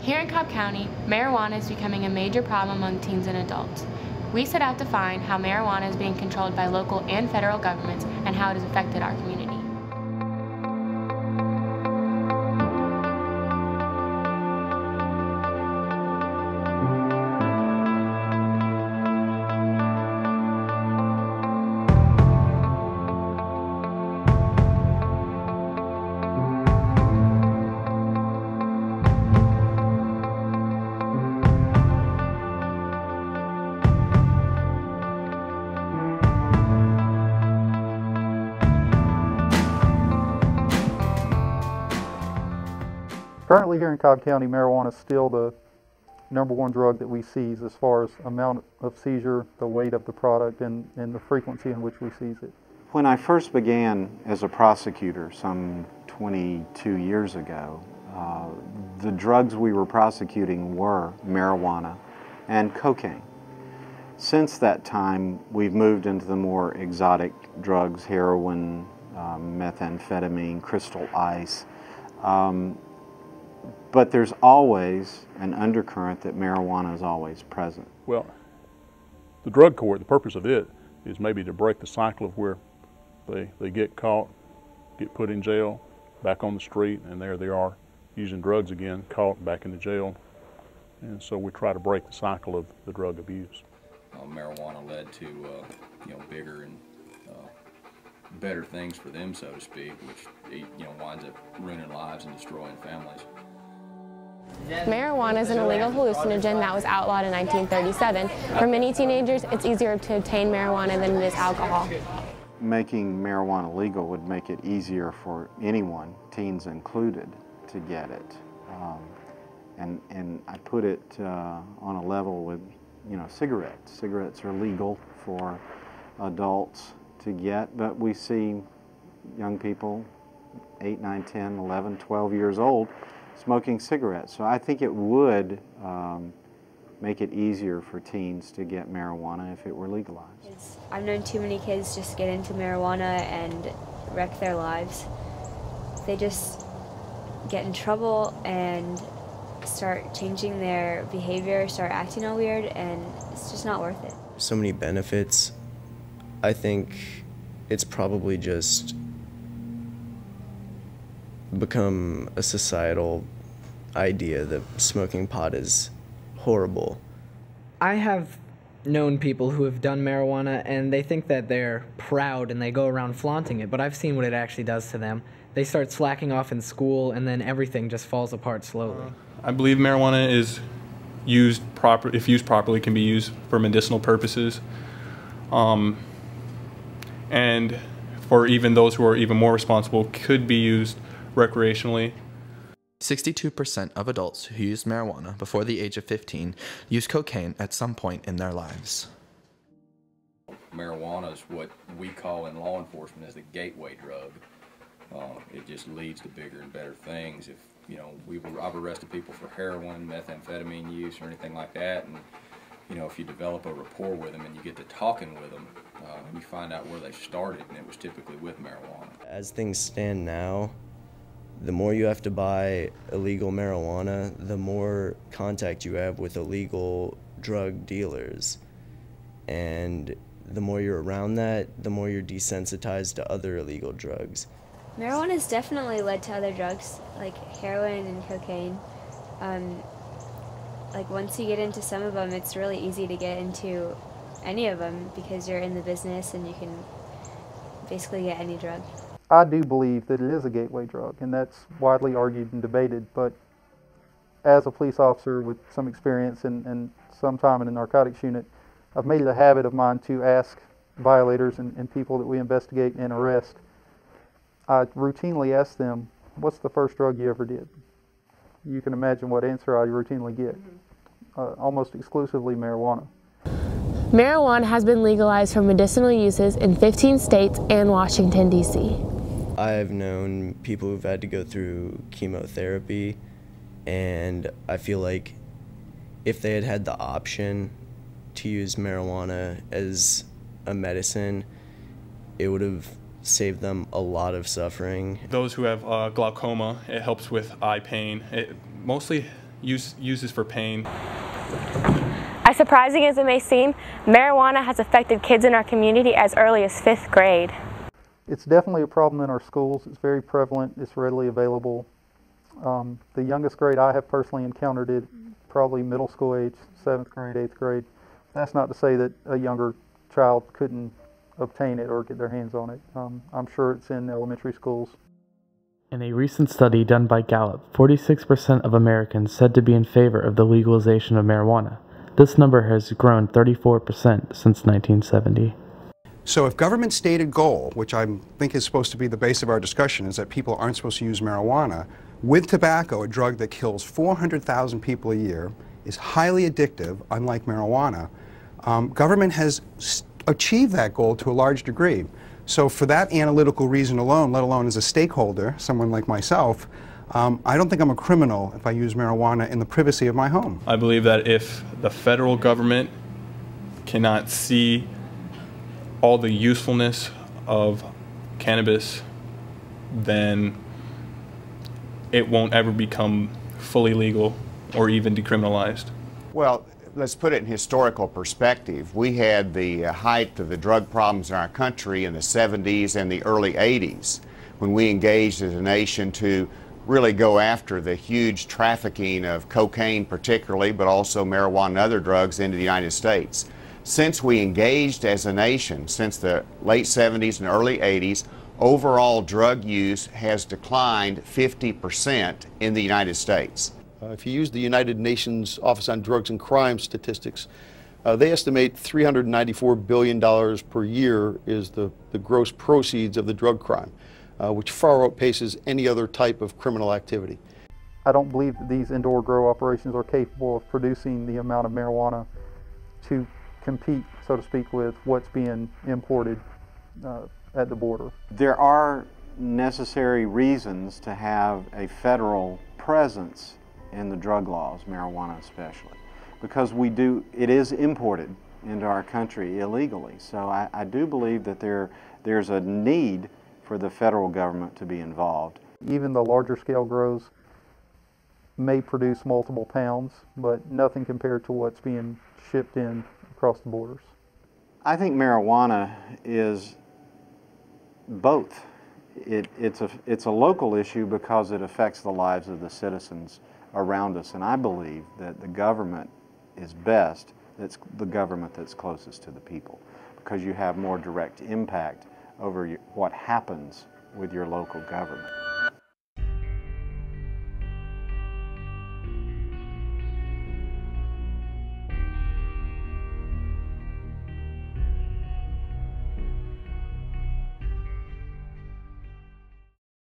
Here in Cobb County, marijuana is becoming a major problem among teens and adults. We set out to find how marijuana is being controlled by local and federal governments and how it has affected our community. Currently here in Cobb County, marijuana is still the #1 drug that we seize as far as amount of seizure, the weight of the product, and the frequency in which we seize it. When I first began as a prosecutor some 22 years ago, the drugs we were prosecuting were marijuana and cocaine. Since that time, we've moved into the more exotic drugs, heroin, methamphetamine, crystal ice. But there's always an undercurrent that marijuana is always present. Well, the drug court, the purpose of it is maybe to break the cycle of where they get caught, get put in jail, back on the street, and there they are using drugs again, caught, back in the jail. And so we try to break the cycle of the drug abuse. Marijuana led to bigger and better things for them, so to speak, which winds up ruining lives and destroying families. Marijuana is an illegal hallucinogen that was outlawed in 1937. For many teenagers, it's easier to obtain marijuana than it is alcohol. Making marijuana legal would make it easier for anyone, teens included, to get it. And I put it on a level with, cigarettes. Cigarettes are legal for adults to get, but we see young people, 8, 9, 10, 11, 12 years old, smoking cigarettes. So I think it would make it easier for teens to get marijuana if it were legalized. I've known too many kids just get into marijuana and wreck their lives. They just get in trouble and start changing their behavior, start acting all weird, and it's just not worth it. So many benefits. I think it's probably just become a societal idea that smoking pot is horrible. I have known people who have done marijuana and they think that they're proud and they go around flaunting it, but I've seen what it actually does to them. They start slacking off in school and then everything just falls apart slowly. I believe marijuana is if used properly, can be used for medicinal purposes. And for even those who are even more responsible, could be used recreationally. 62% of adults who use marijuana before the age of 15 use cocaine at some point in their lives. Marijuana is what we call in law enforcement as the gateway drug. It just leads to bigger and better things. If I've arrested people for heroin, methamphetamine use, or anything like that, and if you develop a rapport with them and you get to talking with them, you find out where they started, and it was typically with marijuana. As things stand now, the more you have to buy illegal marijuana, the more contact you have with illegal drug dealers. And the more you're around that, the more you're desensitized to other illegal drugs. Marijuana has definitely led to other drugs, like heroin and cocaine. Once you get into some of them, it's really easy to get into any of them because you're in the business and you can basically get any drug. I do believe that it is a gateway drug, and that's widely argued and debated, but as a police officer with some experience and some time in the narcotics unit, I've made it a habit of mine to ask violators and people that we investigate and arrest. I routinely ask them, what's the first drug you ever did? You can imagine what answer I routinely get. Almost exclusively marijuana. Marijuana has been legalized for medicinal uses in 15 states and Washington, D.C. I've known people who've had to go through chemotherapy, and I feel like if they had had the option to use marijuana as a medicine, it would have saved them a lot of suffering. Those who have glaucoma, it helps with eye pain. It mostly uses for pain. As surprising as it may seem, marijuana has affected kids in our community as early as 5th grade. It's definitely a problem in our schools. It's very prevalent. It's readily available. The youngest grade I have personally encountered it, probably middle school age, 7th grade, 8th grade. That's not to say that a younger child couldn't obtain it or get their hands on it. I'm sure it's in elementary schools. In a recent study done by Gallup, 46% of Americans said to be in favor of the legalization of marijuana. This number has grown 34% since 1970. So if government's stated goal, which I think is supposed to be the base of our discussion, is that people aren't supposed to use marijuana, with tobacco, a drug that kills 400,000 people a year, is highly addictive, unlike marijuana, government has achieved that goal to a large degree. So for that analytical reason alone, let alone as a stakeholder, someone like myself, I don't think I'm a criminal if I use marijuana in the privacy of my home. I believe that if the federal government cannot see all the usefulness of cannabis, then it won't ever become fully legal or even decriminalized. Well, let's put it in historical perspective. We had the height of the drug problems in our country in the 70s and the early 80s when we engaged as a nation to really go after the huge trafficking of cocaine particularly, but also marijuana and other drugs into the United States. Since we engaged as a nation, since the late 70s and early 80s, overall drug use has declined 50% in the United States. If you use the United Nations Office on Drugs and Crime statistics, they estimate $394 billion per year is the gross proceeds of the drug crime, which far outpaces any other type of criminal activity. I don't believe that these indoor grow operations are capable of producing the amount of marijuana to compete, so to speak, with what's being imported at the border. There are necessary reasons to have a federal presence in the drug laws, marijuana especially, because it is imported into our country illegally. So I do believe that there's a need for the federal government to be involved. Even the larger scale grows may produce multiple pounds, but nothing compared to what's being shipped in across the borders. I think marijuana is both. It's a local issue because it affects the lives of the citizens around us, and I believe that the government is best, that's the government that's closest to the people, because you have more direct impact over what happens with your local government.